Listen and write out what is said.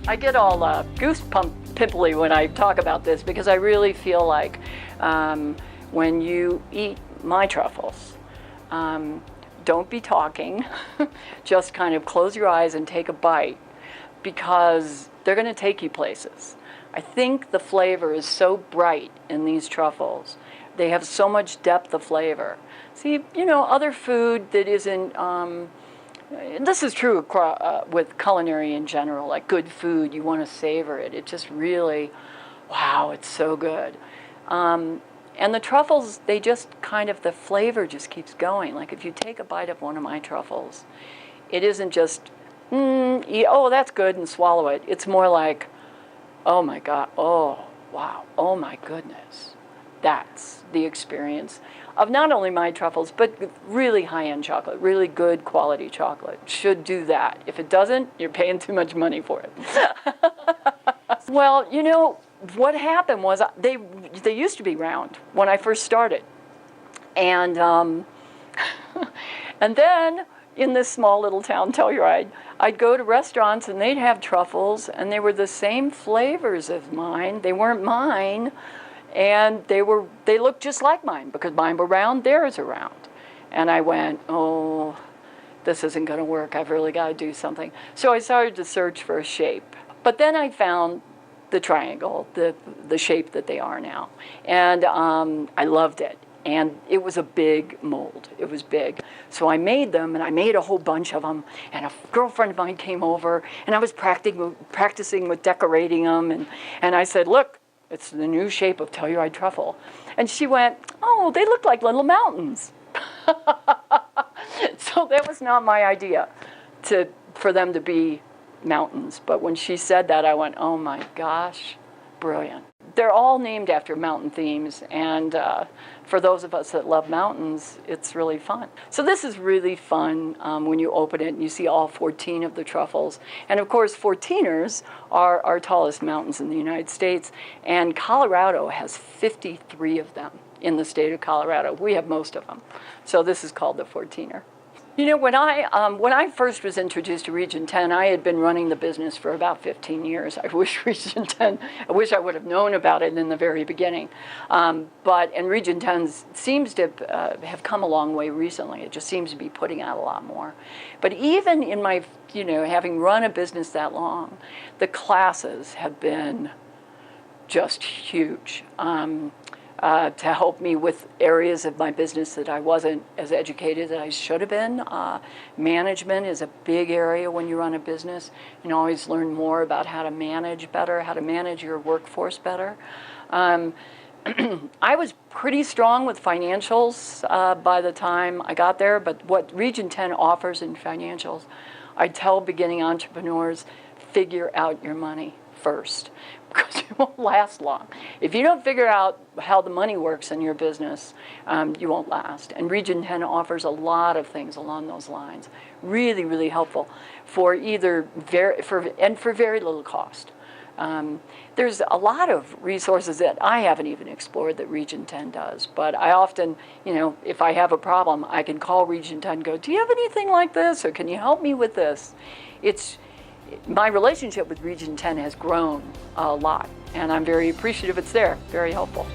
I get all pimply when I talk about this because I really feel like when you eat my truffles, don't be talking, just kind of close your eyes and take a bite because they're going to take you places. I think the flavor is so bright in these truffles. They have so much depth of flavor. See, other food that isn't, this is true with culinary in general, like good food, you want to savor it. It just really, wow, it's so good. And the truffles, they just the flavor just keeps going. Like if you take a bite of one of my truffles, it isn't just, oh, that's good, and swallow it. It's more like, oh my God, oh, wow, oh my goodness. That's the experience of not only my truffles, but really high-end chocolate, really good quality chocolate. Should do that. If it doesn't, you're paying too much money for it. Well, what happened was they used to be round when I first started. And and then in this small little town, Telluride, I'd go to restaurants and they'd have truffles and they were the same flavors as mine. They weren't mine. And they looked just like mine because mine were round, theirs are round. And I went, oh, this isn't going to work. I've really got to do something. So I started to search for a shape. But then I found the triangle, the shape that they are now. And I loved it. And it was a big mold. It was big. So I made them, and I made a whole bunch of them. And a girlfriend of mine came over, and I was practicing with decorating them. And I said, look, it's the new shape of Telluride truffle. And she went, oh, they look like little mountains. So that was not my idea for them to be mountains. But when she said that, I went, oh my gosh, brilliant. They're all named after mountain themes, and for those of us that love mountains, it's really fun. So this is really fun when you open it and you see all 14 of the truffles. And of course, 14ers are our tallest mountains in the United States, and Colorado has 53 of them in the state of Colorado. We have most of them. So this is called the 14er. When I first was introduced to Region 10, I had been running the business for about 15 years. I wish I would have known about it in the very beginning. And Region 10 seems to have come a long way recently. It just seems to be putting out a lot more. But even in my, having run a business that long, the classes have been just huge. To help me with areas of my business that I wasn't as educated as I should have been. Management is a big area when you run a business. You always learn more about how to manage better, how to manage your workforce better. I was pretty strong with financials by the time I got there, but what Region 10 offers in financials, I tell beginning entrepreneurs, figure out your money first, because you won't last long. If you don't figure out how the money works in your business, you won't last. And Region 10 offers a lot of things along those lines. Really, really helpful for for very little cost. There's a lot of resources that I haven't even explored that Region 10 does. But I often, if I have a problem, I can call Region 10 and go, do you have anything like this? Or can you help me with this? My relationship with Region 10 has grown a lot, and I'm very appreciative it's there, very helpful.